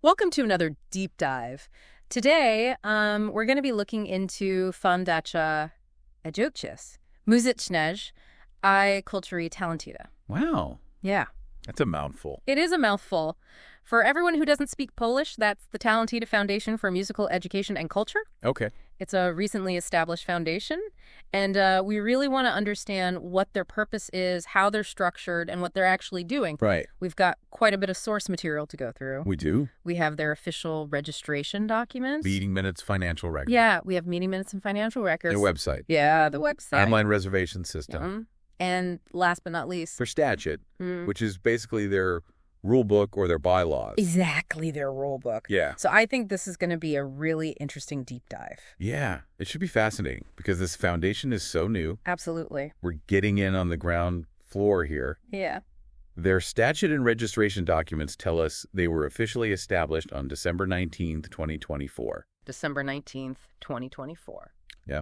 Welcome to another deep dive. Today, we're going to be looking into Fundacja Muzycznej I Kultury Talentyda. Wow. Yeah. That's a mouthful. It is a mouthful. For everyone who doesn't speak Polish, that's the Talentyda Foundation for Musical Education and Culture. Okay. It's a recently established foundation, and we really want to understand what their purpose is, how they're structured, and what they're actually doing. Right. We've got quite a bit of source material to go through. We do. We have their official registration documents. Meeting minutes, financial records. Yeah, we have meeting minutes and financial records. Their website. Yeah, the website. Online reservation system. And last but not least, For statute, which is basically their rule book or their bylaws. exactly their rule book. Yeah. So I think this is going to be a really interesting deep dive. Yeah. It should be fascinating because this foundation is so new. Absolutely. We're getting in on the ground floor here. Yeah. Their statute and registration documents tell us they were officially established on December 19th, 2024. December 19th, 2024. Yeah.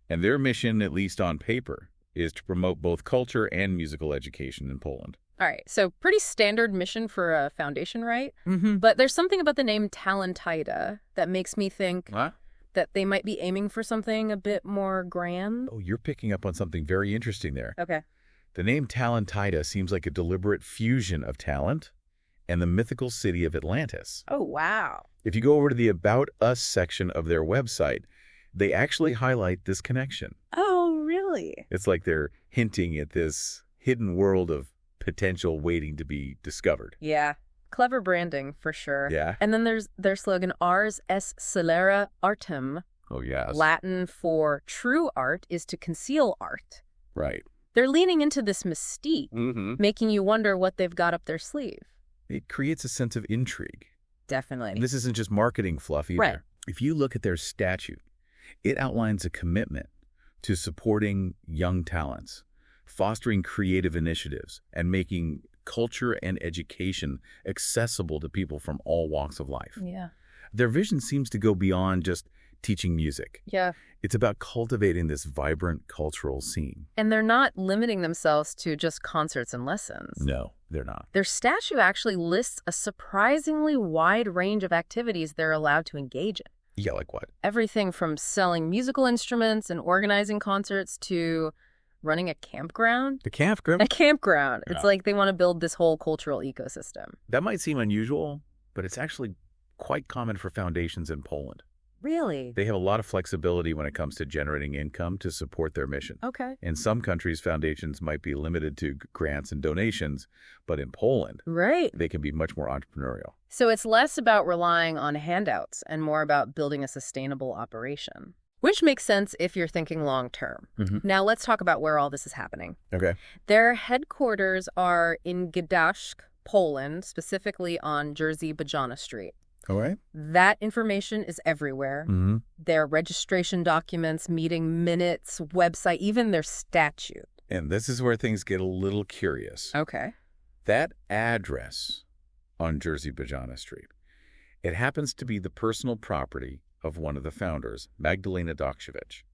And their mission, at least on paper, is to promote both culture and musical education in Poland. All right. So pretty standard mission for a foundation, right? Mm-hmm. But there's something about the name Talentyda that makes me think What? that they might be aiming for something a bit more grand. Oh, you're picking up on something very interesting there. Okay. The name Talentyda seems like a deliberate fusion of talent and the mythical city of Atlantis. Oh, wow. If you go over to the About Us section of their website, they actually highlight this connection. Oh, really? It's like they're hinting at this hidden world of potential waiting to be discovered. Yeah. Clever branding, for sure. Yeah. And then there's their slogan, Ars est celera artem. Oh, yes. Latin for true art is to conceal art. Right. They're leaning into this mystique, Mm-hmm. making you wonder what they've got up their sleeve. It creates a sense of intrigue. Definitely. And this isn't just marketing fluff either. Right. If you look at their statute, it outlines a commitment to supporting young talents, fostering creative initiatives, and making culture and education accessible to people from all walks of life. Yeah. Their vision seems to go beyond just teaching music. Yeah. It's about cultivating this vibrant cultural scene. And they're not limiting themselves to just concerts and lessons. No, they're not. Their statute actually lists a surprisingly wide range of activities they're allowed to engage in. Yeah, like what? Everything from selling musical instruments and organizing concerts to running a campground. The campground? A campground. Yeah. It's like they want to build this whole cultural ecosystem. That might seem unusual, but it's actually quite common for foundations in Poland. Really? They have a lot of flexibility when it comes to generating income to support their mission. Okay. In some countries, foundations might be limited to grants and donations, but in Poland, Right. they can be much more entrepreneurial. So it's less about relying on handouts and more about building a sustainable operation, which makes sense if you're thinking long term. Mm-hmm. Now let's talk about where all this is happening. Okay. Their headquarters are in Gdańsk, Poland, specifically on Jerzy Bajana Street. All right. That information is everywhere. Mm-hmm. Their registration documents, meeting minutes, website, even their statute. And this is where things get a little curious. Okay. That address on Jerzy Bajana Street, it happens to be the personal property of one of the founders, Magdalena Dokshevich.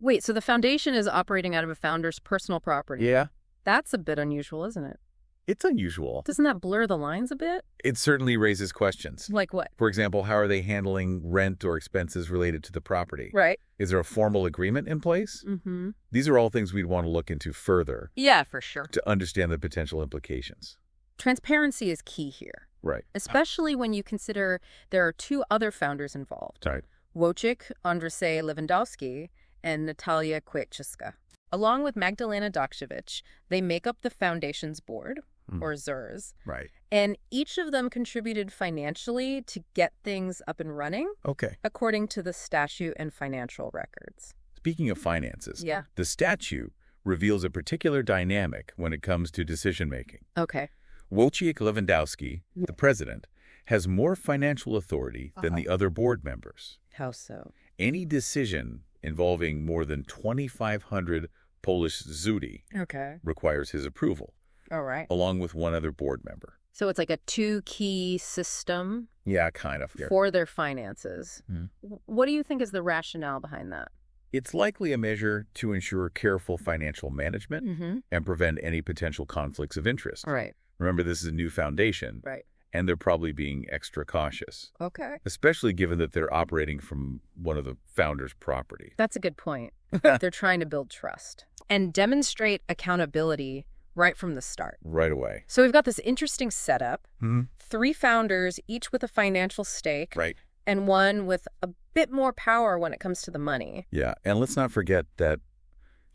Wait, so the foundation is operating out of a founder's personal property? Yeah. That's a bit unusual, isn't it? It's unusual. Doesn't that blur the lines a bit? It certainly raises questions. Like what? For example, how are they handling rent or expenses related to the property? Right. Is there a formal agreement in place? Mm-hmm. These are all things we'd want to look into further Yeah, for sure. to understand the potential implications. Transparency is key here, Right. especially when you consider there are two other founders involved. Right. Wojciech Andrzej Lewandowski and Natalia Kwiatkowska. Along with Magdalena Dokshevich, they make up the foundation's board, or ZERS, Right. and each of them contributed financially to get things up and running, Okay. according to the statute and financial records. Speaking of finances, Yeah. the statute reveals a particular dynamic when it comes to decision-making. Okay. Wojciech Lewandowski, the president, has more financial authority than the other board members. How so? Any decision involving more than 2,500 Polish zloty Okay. requires his approval, All right. along with one other board member. So it's like a two-key system Yeah, kind of. for their finances. Mhm. What do you think is the rationale behind that? It's likely a measure to ensure careful financial management Mm-hmm. and prevent any potential conflicts of interest. Right. Remember, this is a new foundation, Right. and they're probably being extra cautious, Okay. especially given that they're operating from one of the founders' property. That's a good point. They're trying to build trust and demonstrate accountability right from the start. Right away. So we've got this interesting setup, Mm-hmm. 3 founders, each with a financial stake, Right. and one with a bit more power when it comes to the money. Yeah, and let's not forget that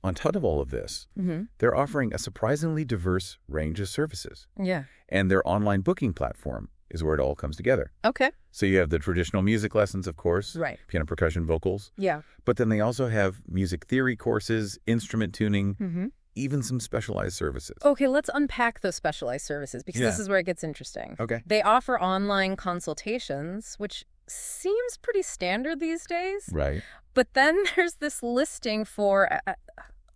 on top of all of this, they're offering a surprisingly diverse range of services. Yeah. And their online booking platform is where it all comes together. Okay. So you have the traditional music lessons, of course, Right. piano, percussion, vocals, Yeah. but then they also have music theory courses, instrument tuning, even some specialized services. Okay, let's unpack those specialized services because this Yeah. is where it gets interesting. Okay. They offer online consultations, which seems pretty standard these days. Right. But then there's this listing for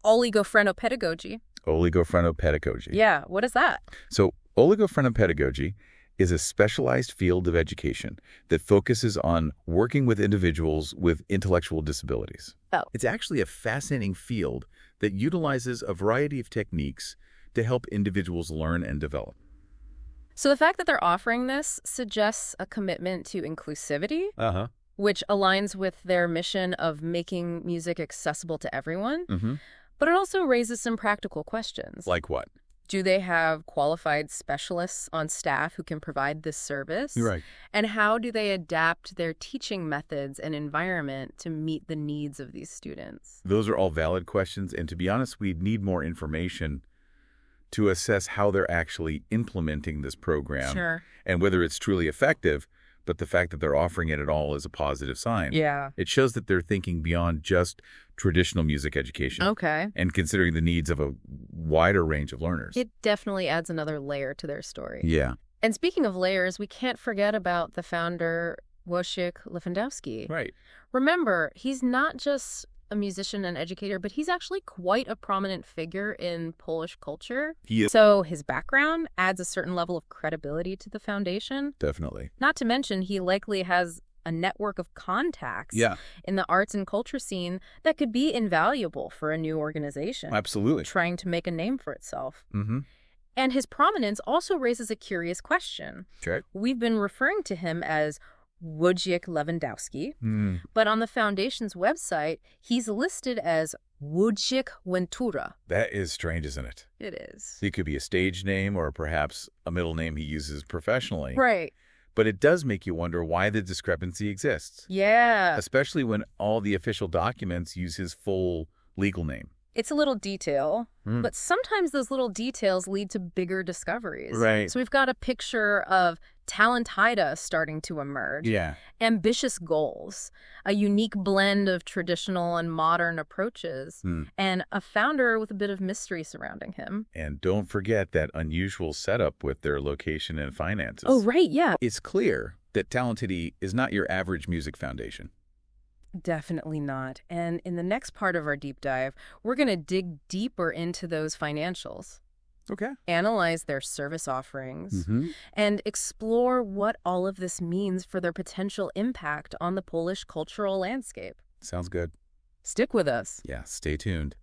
oligophrenopedagogy. Oligophrenopedagogy. Yeah, what is that? So oligophrenopedagogy is a specialized field of education that focuses on working with individuals with intellectual disabilities. Oh. It's actually a fascinating field that utilizes a variety of techniques to help individuals learn and develop. So the fact that they're offering this suggests a commitment to inclusivity, which aligns with their mission of making music accessible to everyone. But it also raises some practical questions. Like what? Do they have qualified specialists on staff who can provide this service? Right. And how do they adapt their teaching methods and environment to meet the needs of these students? Those are all valid questions, and to be honest, we need more information to assess how they're actually implementing this program. Sure. And whether it's truly effective, but the fact that they're offering it at all is a positive sign. Yeah. It shows that they're thinking beyond just traditional music education. Okay. And considering the needs of a wider range of learners. It definitely adds another layer to their story. Yeah. And speaking of layers, we can't forget about the founder, Wojciech Lewandowski. Right. Remember, he's not just a musician and educator, but he's actually quite a prominent figure in Polish culture. He is. So his background adds a certain level of credibility to the foundation. Definitely. Not to mention, he likely has a network of contacts in the arts and culture scene that could be invaluable for a new organization Absolutely. trying to make a name for itself. Mm-hmm. And his prominence also raises a curious question. Okay. We've been referring to him as Wojciech Lewandowski, but on the foundation's website, he's listed as Wojciech Wentura. That is strange, isn't it? It is. It could be a stage name or perhaps a middle name he uses professionally. Right. But it does make you wonder why the discrepancy exists. Yeah. Especially when all the official documents use his full legal name. It's a little detail, but sometimes those little details lead to bigger discoveries. Right. So we've got a picture of Talentyda starting to emerge. Yeah. Ambitious goals, a unique blend of traditional and modern approaches, and a founder with a bit of mystery surrounding him. And don't forget that unusual setup with their location and finances. Oh, right, yeah. It's clear that Talentyda is not your average music foundation. Definitely not. And in the next part of our deep dive, we're going to dig deeper into those financials. Okay. Analyze their service offerings, and explore what all of this means for their potential impact on the Polish cultural landscape. Sounds good. Stick with us. Yeah, stay tuned.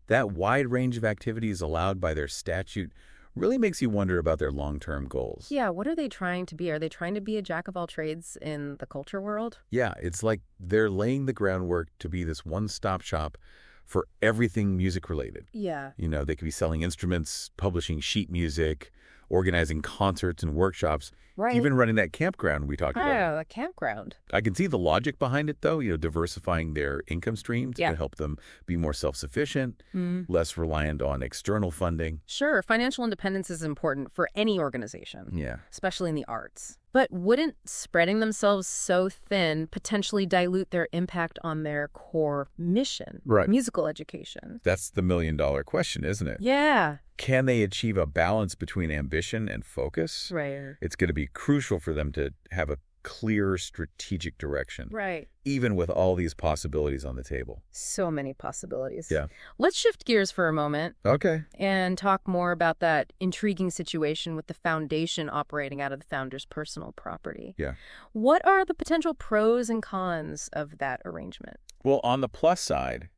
That wide range of activities allowed by their statute really makes you wonder about their long-term goals. Yeah, what are they trying to be? Are they trying to be a jack of all trades in the culture world? Yeah, it's like they're laying the groundwork to be this one-stop shop for everything music-related. Yeah. You know, they could be selling instruments, publishing sheet music, organizing concerts and workshops, Right. even running that campground we talked about. Oh, a campground. I can see the logic behind it, though, diversifying their income streams Yeah. to help them be more self-sufficient, less reliant on external funding. Sure, financial independence is important for any organization. Yeah. Especially in the arts. But wouldn't spreading themselves so thin potentially dilute their impact on their core mission? Right. Musical education. That's the million-dollar question, isn't it? Yeah. Can they achieve a balance between ambition and focus? Right. It's going to be crucial for them to have a clear strategic direction, Right. even with all these possibilities on the table. So many possibilities. Yeah. Let's shift gears for a moment Okay. and talk more about that intriguing situation with the foundation operating out of the founder's personal property. Yeah. What are the potential pros and cons of that arrangement? Well, on the plus side,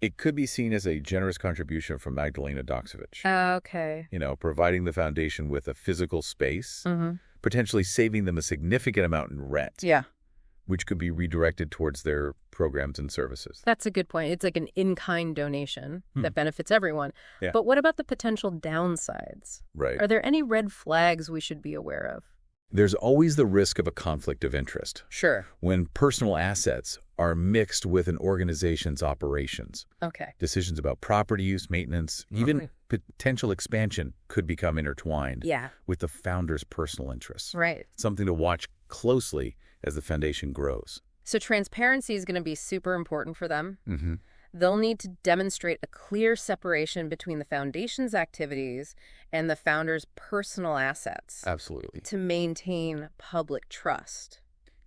It could be seen as a generous contribution from Magdalena Doksevich. Okay. Providing the foundation with a physical space, potentially saving them a significant amount in rent. Yeah. Which could be redirected towards their programs and services. That's a good point. It's like an in-kind donation that benefits everyone. Yeah. But what about the potential downsides? Right. Are there any red flags we should be aware of? There's always the risk of a conflict of interest. Sure. When personal assets are mixed with an organization's operations. Okay. Decisions about property use, maintenance, even potential expansion could become intertwined with the founder's personal interests. Right. Something to watch closely as the foundation grows. So transparency is going to be super important for them. Mm-hmm. They'll need to demonstrate a clear separation between the foundation's activities and the founder's personal assets. Absolutely. To maintain public trust.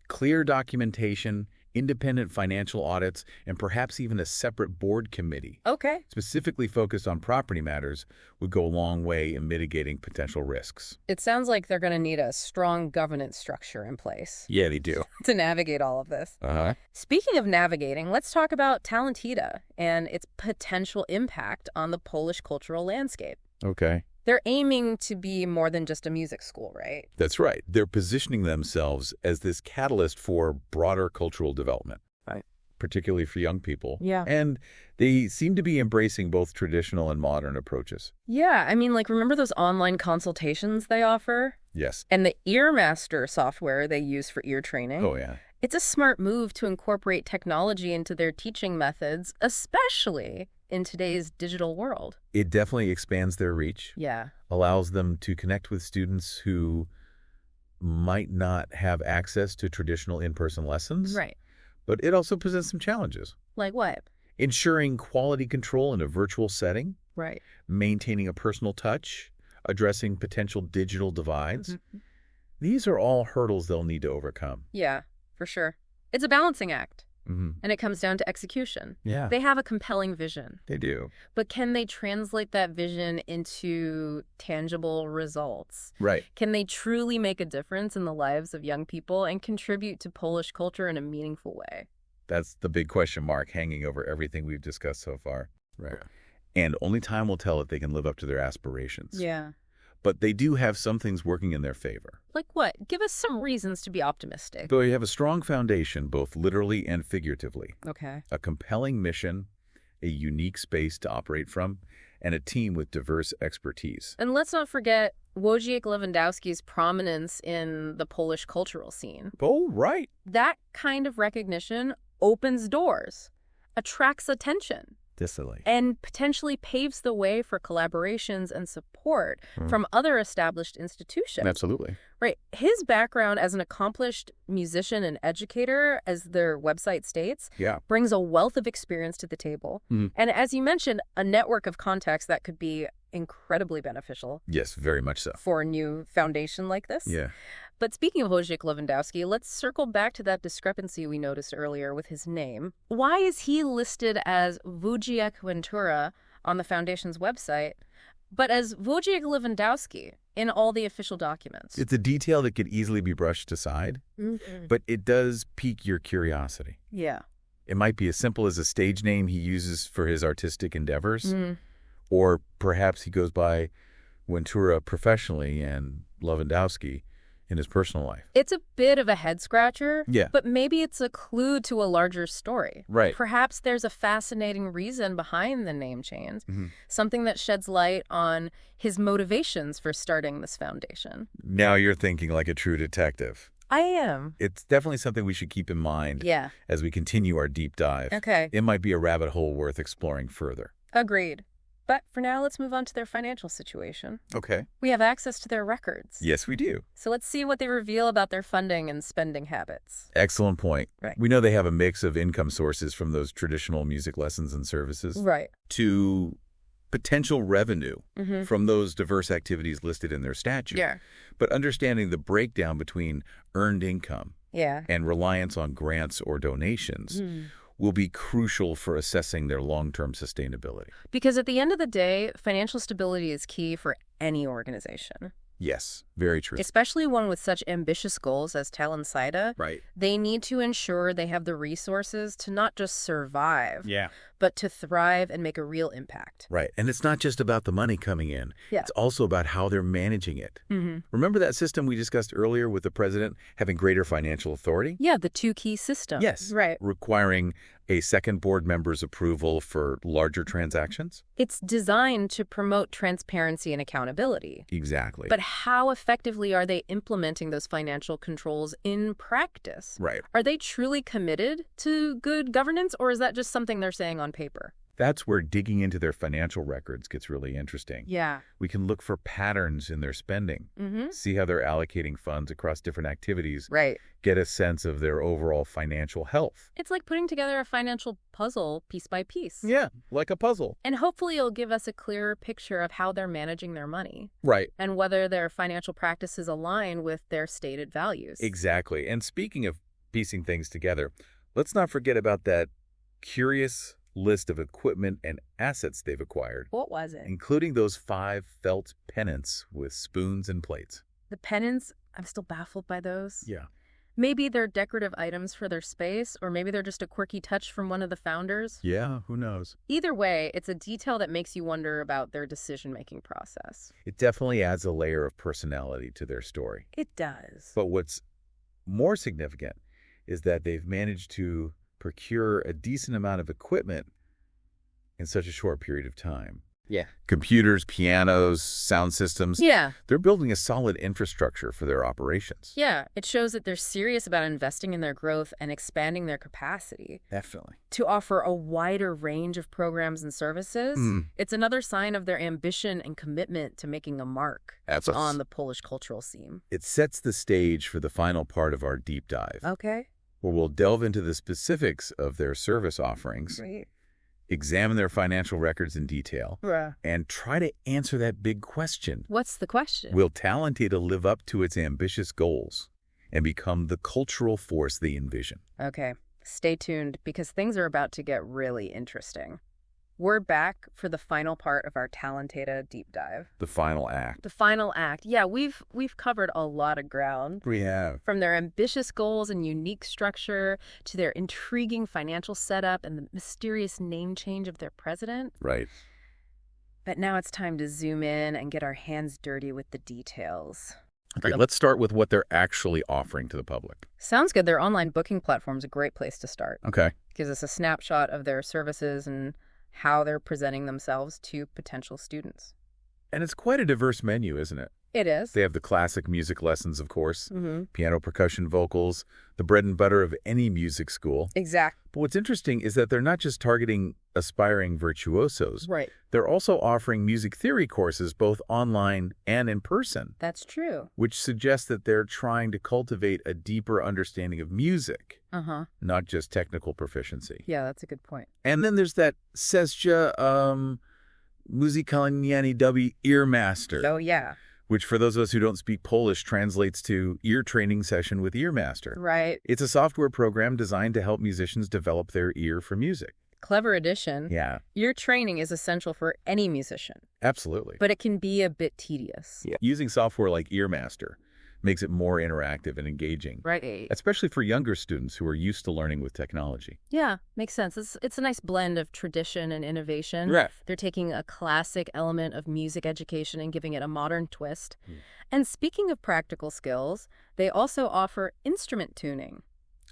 Clear documentation, independent financial audits, and perhaps even a separate board committee. Okay. Specifically focused on property matters would go a long way in mitigating potential risks. It sounds like they're going to need a strong governance structure in place. Yeah, they do. To navigate all of this. Uh-huh. Speaking of navigating, let's talk about Talentyda and its potential impact on the Polish cultural landscape. Okay. They're aiming to be more than just a music school, right? That's right. They're positioning themselves as this catalyst for broader cultural development. Right. Particularly for young people. Yeah. And they seem to be embracing both traditional and modern approaches. Yeah, I mean, remember those online consultations they offer? Yes. And the Earmaster software they use for ear training? Oh, yeah. It's a smart move to incorporate technology into their teaching methods, especially in today's digital world. It definitely expands their reach. Yeah. Allows them to connect with students who might not have access to traditional in-person lessons. Right. But it also presents some challenges. Like what? Ensuring quality control in a virtual setting. Right. Maintaining a personal touch. Addressing potential digital divides. Mm-hmm. These are all hurdles they'll need to overcome. Yeah, for sure. It's a balancing act. Mm-hmm. And it comes down to execution. Yeah. They have a compelling vision. They do. But can they translate that vision into tangible results? Right. Can they truly make a difference in the lives of young people and contribute to Polish culture in a meaningful way? That's the big question mark hanging over everything we've discussed so far. Right. And only time will tell if they can live up to their aspirations. Yeah. But they do have some things working in their favor. Like what? Give us some reasons to be optimistic. So you have a strong foundation, both literally and figuratively. Okay. A compelling mission, a unique space to operate from, and a team with diverse expertise. And let's not forget Wojciech Lewandowski's prominence in the Polish cultural scene. Oh, right. That kind of recognition opens doors, attracts attention. Definitely. And potentially paves the way for collaborations and support from other established institutions. Absolutely. Right. His background as an accomplished musician and educator, as their website states, brings a wealth of experience to the table. Mm-hmm. And as you mentioned, a network of contacts that could be incredibly beneficial. Yes, very much so. For a new foundation like this. Yeah. But speaking of Wojciech Lewandowski, let's circle back to that discrepancy we noticed earlier with his name. Why is he listed as Wojciech Ventura on the foundation's website, but as Wojciech Lewandowski in all the official documents? It's a detail that could easily be brushed aside, but it does pique your curiosity. Yeah. It might be as simple as a stage name he uses for his artistic endeavors, or perhaps he goes by Ventura professionally and Lewandowski in his personal life. It's a bit of a head-scratcher, yeah, but maybe it's a clue to a larger story. Right. Perhaps there's a fascinating reason behind the name change, something that sheds light on his motivations for starting this foundation. Now you're thinking like a true detective. I am. It's definitely something we should keep in mind as we continue our deep dive. Okay. It might be a rabbit hole worth exploring further. Agreed. But for now, let's move on to their financial situation. Okay. We have access to their records. Yes, we do. So let's see what they reveal about their funding and spending habits. Excellent point. Right. We know they have a mix of income sources from those traditional music lessons and services. Right. To potential revenue from those diverse activities listed in their statute. Yeah. But understanding the breakdown between earned income and reliance on grants or donations will be crucial for assessing their long-term sustainability. Because at the end of the day, financial stability is key for any organization. Yes. Very true. Especially one with such ambitious goals as Talentyda. Right. They need to ensure they have the resources to not just survive, Yeah. but to thrive and make a real impact. Right. And it's not just about the money coming in. Yeah. It's also about how they're managing it. Remember that system we discussed earlier with the president having greater financial authority? Yeah, the two-key system. Yes. Right. Requiring a second board member's approval for larger transactions? It's designed to promote transparency and accountability. Exactly. But how effectively are they implementing those financial controls in practice? Right. Are they truly committed to good governance, or is that just something they're saying on paper? That's where digging into their financial records gets really interesting. Yeah. We can look for patterns in their spending, see how they're allocating funds across different activities, Right. get a sense of their overall financial health. It's like putting together a financial puzzle piece by piece. Yeah, like a puzzle. And hopefully it'll give us a clearer picture of how they're managing their money Right. and whether their financial practices align with their stated values. Exactly. And speaking of piecing things together, let's not forget about that curious list of equipment and assets they've acquired, What was it? including those 5 felt pennants with spoons and plates. The pennants, I'm still baffled by those. Yeah. Maybe they're decorative items for their space, or maybe they're just a quirky touch from one of the founders. Yeah, who knows? Either way, it's a detail that makes you wonder about their decision-making process. It definitely adds a layer of personality to their story. It does. But what's more significant is that they've managed to procure a decent amount of equipment in such a short period of time. Yeah. Computers, pianos, sound systems. Yeah. They're building a solid infrastructure for their operations. Yeah. It shows that they're serious about investing in their growth and expanding their capacity Definitely. to offer a wider range of programs and services. It's another sign of their ambition and commitment to making a mark on the Polish cultural scene. It sets the stage for the final part of our deep dive, Okay. where we'll delve into the specifics of their service offerings, Great. examine their financial records in detail, and try to answer that big question. What's the question? Will Talentyda live up to its ambitious goals and become the cultural force they envision? Okay. Stay tuned, because things are about to get really interesting. We're back for the final part of our Talentyda deep dive. The final act. The final act. Yeah, we've covered a lot of ground. We have. From their ambitious goals and unique structure to their intriguing financial setup and the mysterious name change of their president. Right. But now it's time to zoom in and get our hands dirty with the details. Okay, let's start with what they're actually offering to the public. Sounds good. Their online booking platform is a great place to start. Okay. Gives us a snapshot of their services and how they're presenting themselves to potential students. And it's quite a diverse menu, isn't it? It is. They have the classic music lessons, of course, piano, percussion, vocals, the bread and butter of any music school. Exactly. But what's interesting is that they're not just targeting aspiring virtuosos. Right. They're also offering music theory courses both online and in person. That's true. Which suggests that they're trying to cultivate a deeper understanding of music, not just technical proficiency. Yeah, that's a good point. And then there's that Sesja Muzykalniani Dubi Earmaster. Oh, yeah. Which, for those of us who don't speak Polish, translates to ear training session with Earmaster. Right. It's a software program designed to help musicians develop their ear for music. Clever addition. Yeah. Ear training is essential for any musician. Absolutely. But it can be a bit tedious. Yeah. Using software like Earmaster makes it more interactive and engaging. Right. Especially for younger students who are used to learning with technology. Yeah, makes sense. It's a nice blend of tradition and innovation. Right. They're taking a classic element of music education and giving it a modern twist. And speaking of practical skills, they also offer instrument tuning.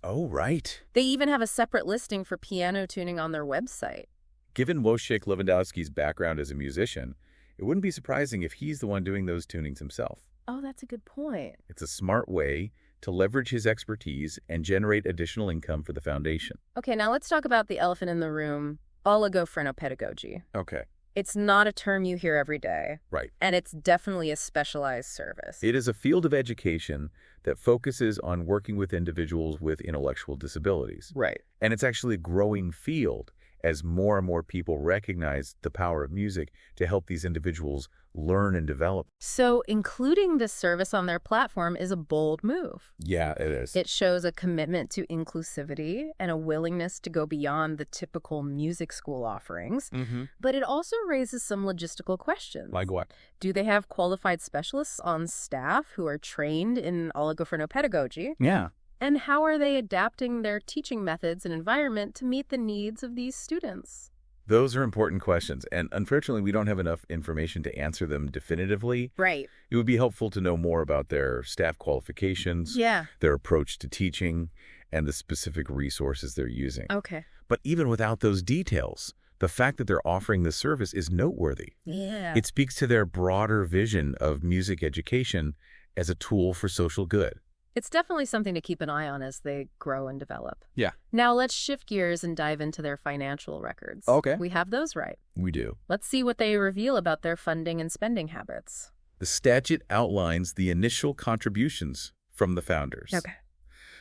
Oh, right. They even have a separate listing for piano tuning on their website. Given Wojciech Lewandowski's background as a musician, it wouldn't be surprising if he's the one doing those tunings himself. Oh, that's a good point. It's a smart way to leverage his expertise and generate additional income for the foundation. Okay, now let's talk about the elephant in the room, oligophrenopedagogy. Okay. It's not a term you hear every day. Right. And it's definitely a specialized service. It is a field of education that focuses on working with individuals with intellectual disabilities. Right. And it's actually a growing field as more and more people recognize the power of music to help these individuals learn and develop. So including this service on their platform is a bold move. Yeah, it is. It shows a commitment to inclusivity and a willingness to go beyond the typical music school offerings. But it also raises some logistical questions. Like what? Do they have qualified specialists on staff who are trained in oligophronopedagogy? Yeah. And how are they adapting their teaching methods and environment to meet the needs of these students? Those are important questions, and unfortunately, we don't have enough information to answer them definitively. Right. It would be helpful to know more about their staff qualifications, their approach to teaching, and the specific resources they're using. Okay. But even without those details, the fact that they're offering this service is noteworthy. Yeah. It speaks to their broader vision of music education as a tool for social good. It's definitely something to keep an eye on as they grow and develop. Yeah. Now let's shift gears and dive into their financial records. Okay. We have those right. We do. Let's see what they reveal about their funding and spending habits. The statute outlines the initial contributions from the founders. Okay.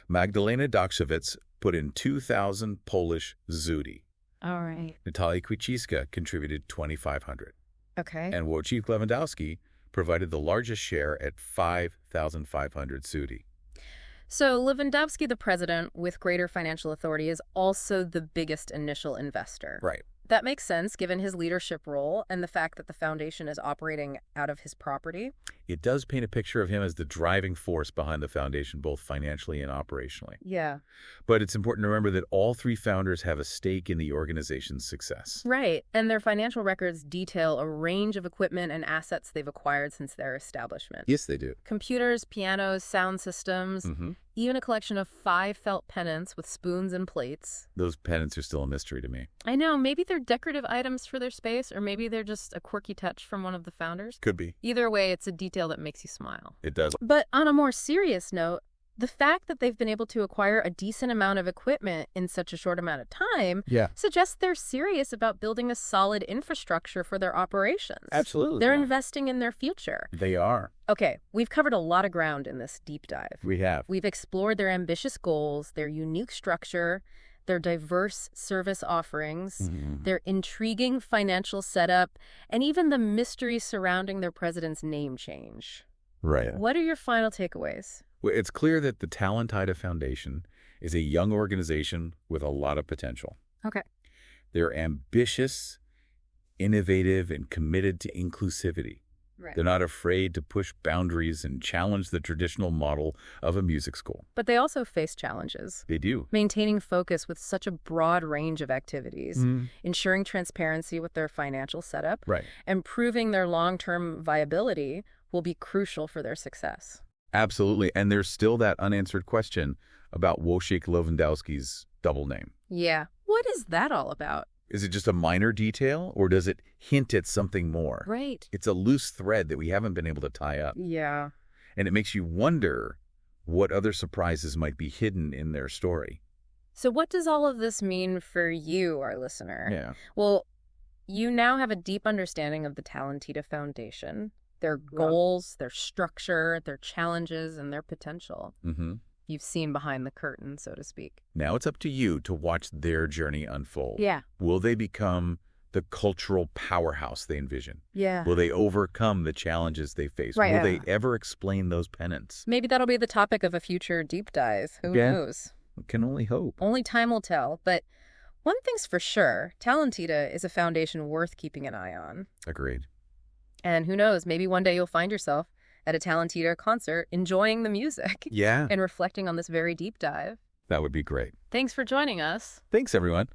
Magdalena Dokszewicz put in 2,000 Polish zloty. All right. Natalia Kwieciska contributed 2,500. Okay. And Wojciech Lewandowski provided the largest share at 5,500 zloty. So Lewandowski, the president with greater financial authority, is also the biggest initial investor. Right. That makes sense given his leadership role and the fact that the foundation is operating out of his property. It does paint a picture of him as the driving force behind the foundation, both financially and operationally. Yeah. But it's important to remember that all three founders have a stake in the organization's success. Right. And their financial records detail a range of equipment and assets they've acquired since their establishment. Yes, they do. Computers, pianos, sound systems, even a collection of 5 felt pennants with spoons and plates. Those pennants are still a mystery to me. I know. Maybe they're decorative items for their space, or maybe they're just a quirky touch from one of the founders. Could be. Either way, it's a detail that makes you smile. It does. But on a more serious note, the fact that they've been able to acquire a decent amount of equipment in such a short amount of time suggests they're serious about building a solid infrastructure for their operations. Absolutely. They're investing in their future. They are. Okay, we've covered a lot of ground in this deep dive. We have. We've explored their ambitious goals, their unique structure, their diverse service offerings, their intriguing financial setup, and even the mystery surrounding their president's name change. Right. What are your final takeaways? Well, it's clear that the Talentyda Foundation is a young organization with a lot of potential. Okay. They're ambitious, innovative, and committed to inclusivity. Right. They're not afraid to push boundaries and challenge the traditional model of a music school. But they also face challenges. They do. Maintaining focus with such a broad range of activities, ensuring transparency with their financial setup, and proving their long-term viability will be crucial for their success. Absolutely. And there's still that unanswered question about Wojciech Lewandowski's double name. Yeah. What is that all about? Is it just a minor detail, or does it hint at something more? Right. It's a loose thread that we haven't been able to tie up. Yeah. And it makes you wonder what other surprises might be hidden in their story. So what does all of this mean for you, our listener? Yeah. Well, you now have a deep understanding of the Talentyda Foundation, their goals, their structure, their challenges, and their potential. You've seen behind the curtain, so to speak. Now it's up to you to watch their journey unfold. Yeah. Will they become the cultural powerhouse they envision? Yeah. Will they overcome the challenges they face? Right, Will they ever explain those pennants? Maybe that'll be the topic of a future deep dive. Who knows? Can only hope. Only time will tell. But one thing's for sure, Talentyda is a foundation worth keeping an eye on. Agreed. And who knows, maybe one day you'll find yourself at a Talentyda concert enjoying the music. Yeah. And reflecting on this very deep dive. That would be great. Thanks for joining us. Thanks, everyone.